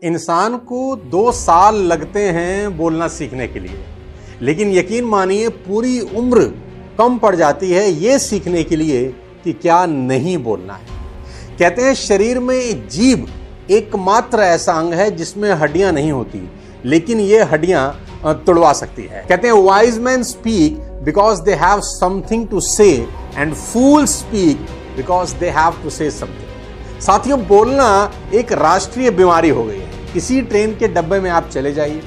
इंसान को 2 साल लगते हैं बोलना सीखने के लिए, लेकिन यकीन मानिए पूरी उम्र कम पड़ जाती है ये सीखने के लिए कि क्या नहीं बोलना है। कहते हैं शरीर में जीभ एकमात्र ऐसा अंग है जिसमें हड्डियां नहीं होती, लेकिन ये हड्डियां तुड़वा सकती है। कहते हैं wise man speak because they have something to say and fools speak because they have to say something. साथियों, बोलना एक राष्ट्रीय बीमारी हो गई है। किसी ट्रेन के डब्बे में आप चले जाइए,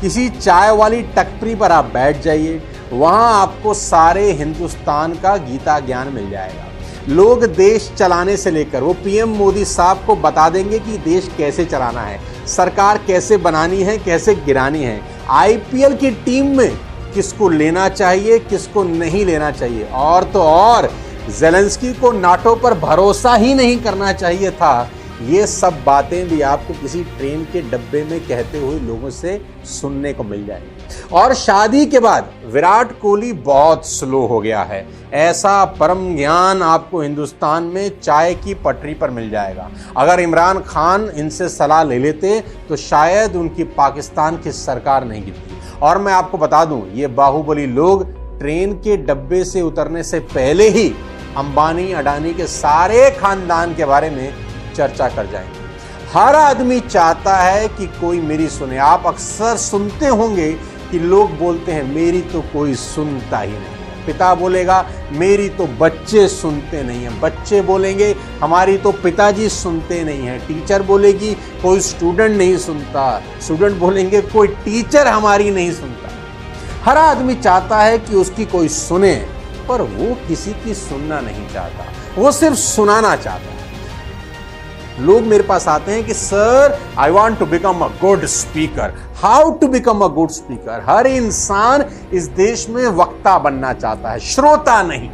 किसी चाय वाली टपरी पर आप बैठ जाइए, वहां आपको सारे हिंदुस्तान का गीता ज्ञान मिल जाएगा। लोग देश चलाने से लेकर वो पीएम मोदी साहब को बता देंगे कि देश कैसे चलाना है, सरकार कैसे बनानी है, कैसे गिरानी है, आईपीएल की टीम में किसको लेना चाहिए, किसको नहीं लेना चाहिए। और तो और ज़ेलेंस्की को नाटो पर भरोसा ही नहीं करना चाहिए था। ये सब बातें भी आपको किसी ट्रेन के डब्बे में कहते हुए लोगों से सुनने को मिल जाएगी। और शादी के बाद विराट कोहली बहुत स्लो हो गया है, ऐसा परम ज्ञान आपको हिंदुस्तान में चाय की पटरी पर मिल जाएगा। अगर इमरान खान इनसे सलाह ले लेते तो शायद उनकी पाकिस्तान की सरकार नहीं गिरती। और मैं आपको बता दूं, ये बाहुबली लोग ट्रेन के डब्बे से उतरने से पहले ही अंबानी अडानी के सारे खानदान के बारे में चर्चा कर जाएंगे। हर आदमी चाहता है कि कोई मेरी सुने। आप अक्सर सुनते होंगे कि लोग बोलते हैं मेरी तो कोई सुनता ही नहीं है। पिता बोलेगा मेरी तो बच्चे सुनते नहीं हैं, बच्चे बोलेंगे हमारी तो पिताजी सुनते नहीं हैं, टीचर बोलेगी कोई स्टूडेंट नहीं सुनता, स्टूडेंट बोलेंगे कोई टीचर हमारी नहीं सुनता। हर आदमी चाहता है कि उसकी कोई सुने, पर वो किसी की सुनना नहीं चाहता, वो सिर्फ सुनाना चाहता है। लोग मेरे पास आते हैं कि sir I want to become a good speaker. How to become a good speaker? हर इंसान इस देश में वक्ता बनना चाहता है, श्रोता नहीं।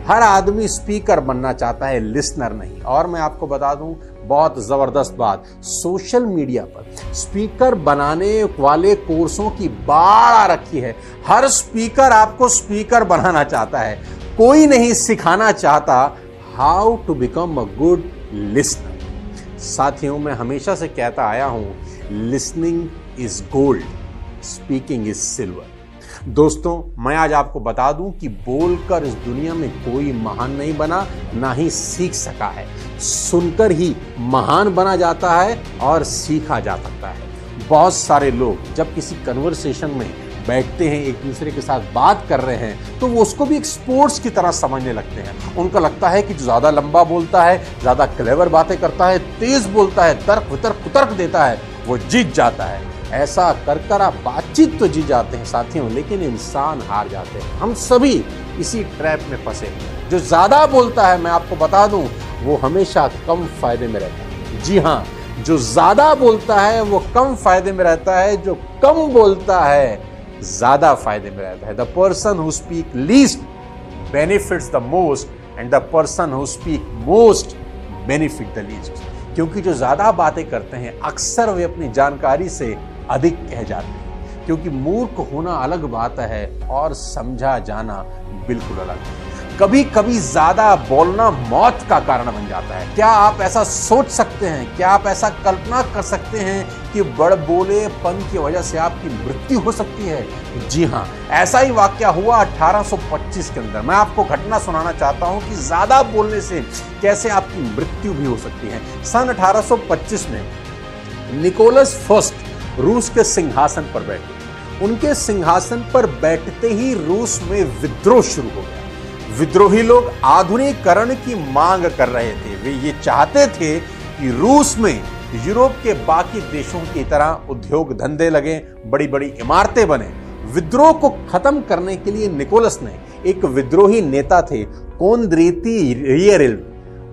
हर आदमी स्पीकर बनना चाहता है, लिसनर नहीं। और मैं आपको बता दूं बहुत जबरदस्त बात, सोशल मीडिया पर स्पीकर बनाने वाले कोर्सों की बाढ़ आ रखी है। हर स्पीकर आपको स्पीकर बनाना चाहता है, कोई नहीं सिखाना चाहता how to become a good listener. साथियों, मैं हमेशा से कहता आया हूं listening is gold, speaking is silver. दोस्तों, मैं आज आपको बता दूं कि बोलकर इस दुनिया में कोई महान नहीं बना, ना ही सीख सका है। सुनकर ही महान बना जाता है और सीखा जा सकता है। बहुत सारे लोग जब किसी कन्वर्सेशन में बैठते हैं, एक दूसरे के साथ बात कर रहे हैं, तो वो उसको भी एक स्पोर्ट्स की तरह समझने लगते हैं। उनको लगता है कि जो ज़्यादा लंबा बोलता है, ज़्यादा क्लेवर बातें करता है, तेज बोलता है, तर्क वितर्क कुतर्क देता है, वो जीत जाता है। ऐसा कर कर आप बातचीत तो जीत जाते हैं साथियों, लेकिन इंसान हार जाते हैं। हम सभी इसी ट्रैप में फंसे हैं। जो ज़्यादा बोलता है, मैं आपको बता दूं, वो हमेशा कम फायदे में रहता है। जी हाँ, जो ज़्यादा बोलता है वो कम फायदे में रहता है, जो कम बोलता है ज्यादा फायदे में रहता है। The person who speak least benefits the most and the person who speak most benefit the least. क्योंकि जो ज्यादा बातें करते हैं अक्सर वे अपनी जानकारी से अधिक कह जाते हैं। क्योंकि मूर्ख होना अलग बात है और समझा जाना बिल्कुल अलग है। कभी कभी ज्यादा बोलना मौत का कारण बन जाता है। क्या आप ऐसा सोच सकते हैं, क्या आप ऐसा कल्पना कर सकते हैं कि बड़बोलेपन की वजह से आपकी मृत्यु हो सकती है? जी हाँ, ऐसा ही वाकया हुआ 1825 के अंदर। मैं आपको घटना सुनाना चाहता हूं कि ज्यादा बोलने से कैसे आपकी मृत्यु भी हो सकती है। सन 1825 में निकोलस फर्स्ट रूस के सिंहासन पर बैठे। उनके सिंहासन पर बैठते ही रूस में विद्रोह शुरू हो गया। विद्रोही लोग आधुनिकीकरण की मांग कर रहे थे। वे ये चाहते थे कि रूस में यूरोप के बाकी देशों की तरह उद्योग धंधे लगे, बड़ी बड़ी इमारतें बने। विद्रोह को खत्म करने के लिए निकोलस ने एक विद्रोही नेता थे कोंद्रेती रियरेल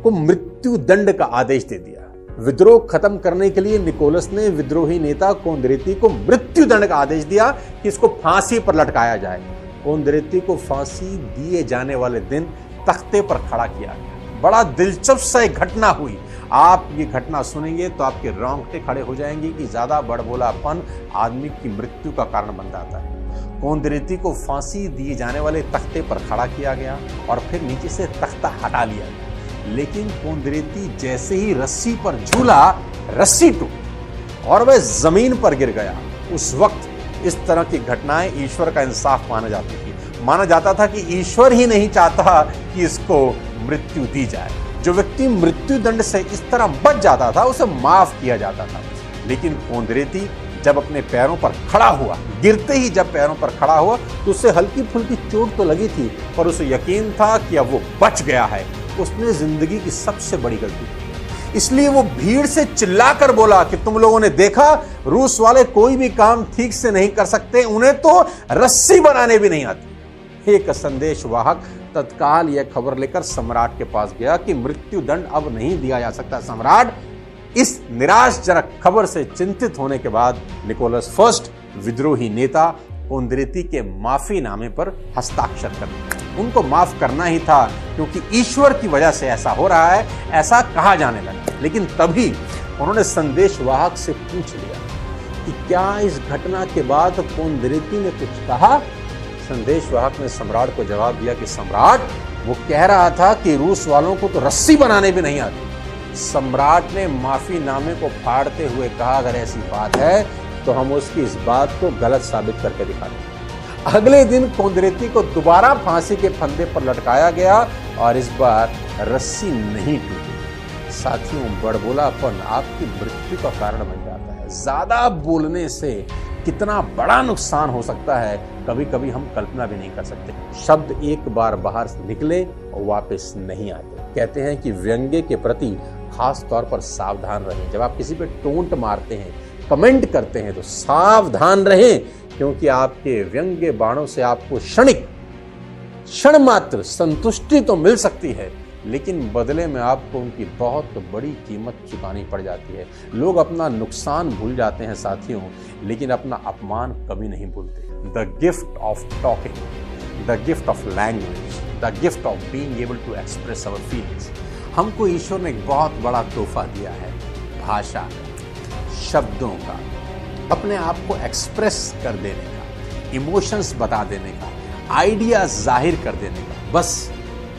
को मृत्यु दंड का आदेश दे दिया। विद्रोह खत्म करने के लिए निकोलस ने विद्रोही नेता कोंद्रेती को मृत्यु दंड का आदेश दिया कि इसको फांसी पर लटकाया जाए। कोंद्रेती को फांसी दिए जाने वाले दिन तख्ते पर खड़ा किया गया। बड़ा दिलचस्प सा घटना हुई। आप ये घटना सुनेंगे तो आपके रोंगटे खड़े हो जाएंगे कि ज्यादा बड़बोलापन आदमी की मृत्यु का कारण बन जाता है। कोंद्रेती को फांसी दिए जाने वाले तख्ते पर खड़ा किया गया और फिर नीचे से तख्ता हटा लिया गया। लेकिन कोंद्रेती जैसे ही रस्सी पर झूला, रस्सी टूटी। और वह जमीन पर गिर गया। उस वक्त इस तरह की घटनाएं ईश्वर का इंसाफ माना जाती थी। माना जाता था कि ईश्वर ही नहीं चाहता कि इसको मृत्यु दी जाए। जो व्यक्ति मृत्यु दंड से इस तरह बच जाता था उसे माफ किया जाता था। लेकिन कोंद्रेती जब अपने पैरों पर खड़ा हुआ, गिरते ही जब पैरों पर खड़ा हुआ तो उसे हल्की फुल्की चोट तो लगी थी, पर उसे यकीन था कि अब वो बच गया है। उसने जिंदगी की सबसे बड़ी गलती की, इसलिए वो भीड़ से चिल्लाकर बोला कि तुम लोगों ने देखा, रूस वाले कोई भी काम ठीक से नहीं कर सकते, उन्हें तो रस्सी बनाने भी नहीं आती। एक संदेशवाहक तत्काल यह खबर लेकर सम्राट के पास गया कि मृत्यु दंड अब नहीं दिया जा सकता। सम्राट इस निराशजनक खबर से चिंतित होने के बाद निकोलस फर्स्ट विद्रोही नेता कोंद्रेती के माफीनामे पर हस्ताक्षर कर दिया। उनको माफ करना ही था, क्योंकि ईश्वर की वजह से ऐसा हो रहा है, ऐसा कहा जाने लगा। लेकिन तभी उन्होंने संदेशवाहक से पूछ लिया कि क्या इस घटना के बाद कोंद्रेती ने कुछ कहा। संदेशवाहक ने सम्राट को जवाब दिया कि सम्राट, वो कह रहा था कि रूस वालों को तो रस्सी बनाने भी नहीं आती। सम्राट ने माफीनामे को फाड़ते हुए कहा, अगर ऐसी बात है तो हम उसकी इस बात को गलत साबित करके दिखाते। अगले दिन कोंद्रेती को दोबारा फांसी के फंदे पर लटकाया गया और इस बार रस्सी नहीं टूटी। साथियों, बड़बोलापन आपकी मृत्यु का कारण बन जाता है। ज्यादा बोलने से कितना बड़ा नुकसान हो सकता है, कभी कभी हम कल्पना भी नहीं कर सकते। शब्द एक बार बाहर से निकले और वापस नहीं आते। कहते हैं कि व्यंग्य के प्रति खास तौर पर सावधान रहें। जब आप किसी पे टोंट मारते हैं, कमेंट करते हैं, तो सावधान रहें, क्योंकि आपके व्यंग्य बाणों से आपको क्षण मात्र संतुष्टि तो मिल सकती है, लेकिन बदले में आपको उनकी बहुत बड़ी कीमत चुकानी पड़ जाती है। लोग अपना नुकसान भूल जाते हैं साथियों, लेकिन अपना अपमान कभी नहीं भूलते। The gift of talking, the gift of language, the gift of being able to express our feelings. हमको ईश्वर ने एक बहुत बड़ा तोहफा दिया है, भाषा, शब्दों का, अपने आप को एक्सप्रेस कर देने का, इमोशंस बता देने का, आइडिया जाहिर कर देने का। बस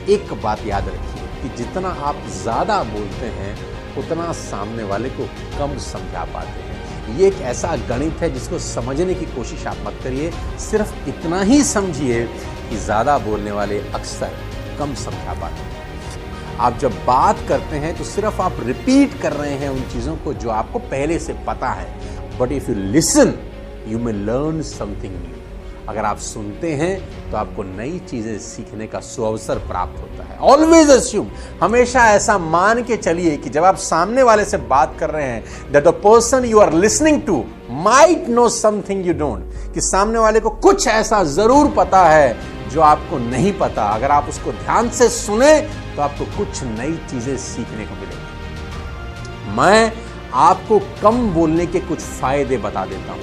एक बात याद रखिए कि जितना आप ज़्यादा बोलते हैं उतना सामने वाले को कम समझा पाते हैं। ये एक ऐसा गणित है जिसको समझने की कोशिश आप मत करिए, सिर्फ इतना ही समझिए कि ज़्यादा बोलने वाले अक्सर कम समझा पाते हैं। आप जब बात करते हैं तो सिर्फ आप रिपीट कर रहे हैं उन चीज़ों को जो आपको पहले से पता है, but if you listen you may learn something new. अगर आप सुनते हैं तो आपको नई चीजें सीखने का सुअवसर प्राप्त होता है। ऑलवेज अस्यूम, हमेशा ऐसा मान के चलिए कि जब आप सामने वाले से बात कर रहे हैं, that the person you are listening to might know something you don't, कि सामने वाले को कुछ ऐसा जरूर पता है जो आपको नहीं पता। अगर आप उसको ध्यान से सुने तो आपको कुछ नई चीजें सीखने को मिलेंगी। मैं आपको कम बोलने के कुछ फायदे बता देता हूं।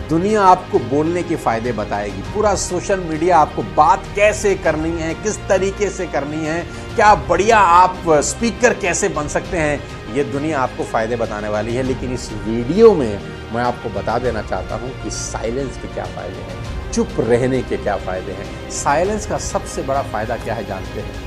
दुनिया आपको बोलने के फायदे बताएगी। पूरा सोशल मीडिया आपको बात कैसे करनी है, किस तरीके से करनी है, क्या बढ़िया आप स्पीकर कैसे बन सकते हैं, ये दुनिया आपको फायदे बताने वाली है। लेकिन इस वीडियो में मैं आपको बता देना चाहता हूं कि साइलेंस के क्या फायदे हैं, चुप रहने के क्या फायदे हैं। साइलेंस का सबसे बड़ा फायदा क्या है जानते हैं?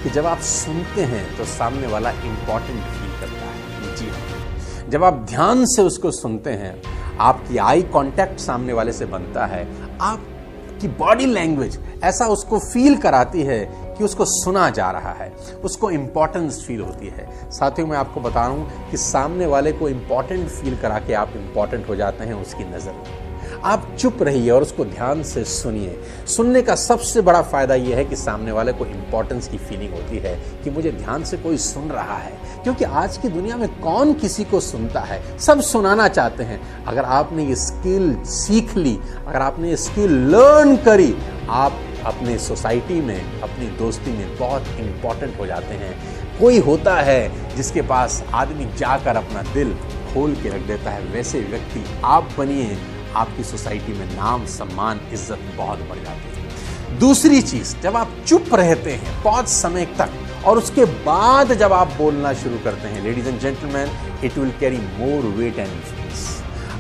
कि जब आप सुनते हैं तो सामने वाला इंपॉर्टेंट फील करता है। जी हाँ, जब आप ध्यान से उसको सुनते हैं, आपकी आई कांटेक्ट सामने वाले से बनता है, आपकी बॉडी लैंग्वेज ऐसा उसको फील कराती है कि उसको सुना जा रहा है, उसको इंपॉर्टेंस फील होती है। साथियों, मैं आपको बता रहा हूं कि सामने वाले को इंपॉर्टेंट फील करा के आप इंपॉर्टेंट हो जाते हैं उसकी नजर में। आप चुप रहिए और उसको ध्यान से सुनिए। सुनने का सबसे बड़ा फायदा यह है कि सामने वाले को इंपॉर्टेंस की फीलिंग होती है कि मुझे ध्यान से कोई सुन रहा है। क्योंकि आज की दुनिया में कौन किसी को सुनता है, सब सुनाना चाहते हैं। अगर आपने ये स्किल सीख ली, अगर आपने ये स्किल लर्न करी, आप अपने सोसाइटी में, अपनी दोस्ती में बहुत इंपॉर्टेंट हो जाते हैं। कोई होता है जिसके पास आदमी जाकर अपना दिल खोल के रख देता है, वैसे व्यक्ति आप बनिए। आपकी सोसाइटी में नाम, सम्मान, इज्जत बहुत बढ़ जाती है। दूसरी चीज, जब आप चुप रहते हैं बहुत समय तक और उसके बाद जब आप बोलना शुरू करते हैं, ladies and gentleman, it will carry more weight and influence.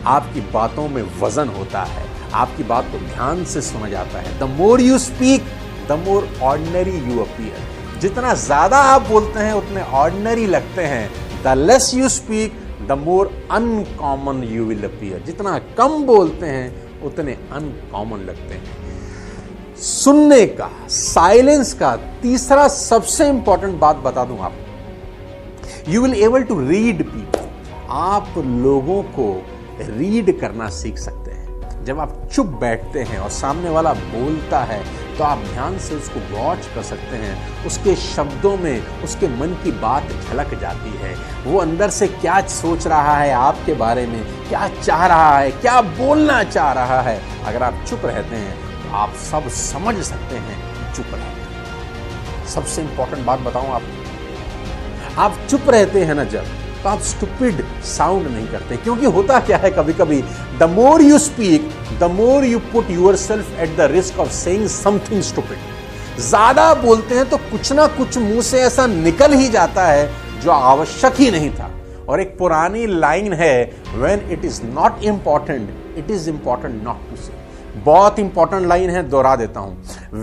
आपकी बातों में वजन होता है, आपकी बात को ध्यान से सुना जाता है। The more you speak the more ordinary you appear. जितना ज्यादा आप बोलते हैं उतने ऑर्डिनरी लगते हैं। The less you speak the more uncommon you will appear. जितना कम बोलते हैं उतने अनकॉमन लगते हैं। सुनने का, साइलेंस का तीसरा सबसे इंपॉर्टेंट बात बता दूं आपको, you will able to read people. आप लोगों को रीड करना सीख सकते हैं। जब आप चुप बैठते हैं और सामने वाला बोलता है तो आप ध्यान से उसको वॉच कर सकते हैं। उसके शब्दों में उसके मन की बात झलक जाती है। वो अंदर से क्या सोच रहा है आपके बारे में, क्या चाह रहा है, क्या बोलना चाह रहा है। अगर आप चुप रहते हैं तो आप सब समझ सकते हैं। चुप रहते। सबसे इंपॉर्टेंट बात बताऊं आपको, आप चुप रहते हैं ना जब, तो आप स्टूपिड साउंड नहीं करते। क्योंकि होता क्या है, कभी कभी the more you speak the more you put yourself at the risk of saying something stupid. ज्यादा बोलते हैं तो कुछ ना कुछ मुंह से ऐसा निकल ही जाता है जो आवश्यक ही नहीं था। और एक पुरानी लाइन है, when it is not important it is important not to say. बहुत इंपॉर्टेंट लाइन है, दोहरा देता हूं।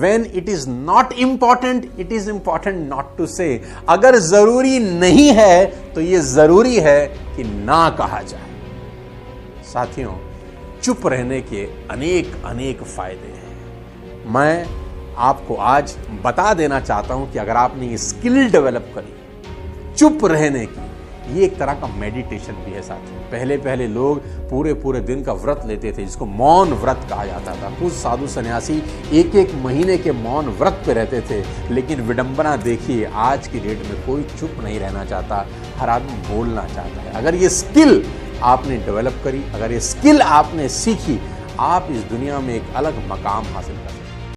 When it is not important, it is important not to say। अगर जरूरी नहीं है तो यह जरूरी है कि ना कहा जाए। साथियों, चुप रहने के अनेक अनेक फायदे हैं। मैं आपको आज बता देना चाहता हूं कि अगर आपने ये स्किल डेवलप करी चुप रहने की, ये एक तरह का मेडिटेशन भी है साथियों। पहले पहले लोग पूरे पूरे दिन का व्रत लेते थे, जिसको मौन व्रत कहा जाता था। कुछ साधु सन्यासी एक एक महीने के मौन व्रत पे रहते थे। लेकिन विडंबना देखिए, आज की डेट में कोई चुप नहीं रहना चाहता, हर आदमी बोलना चाहता है। अगर ये स्किल आपने डेवलप करी, अगर ये स्किल आपने सीखी, आप इस दुनिया में एक अलग मकाम हासिल कर सकते हैं।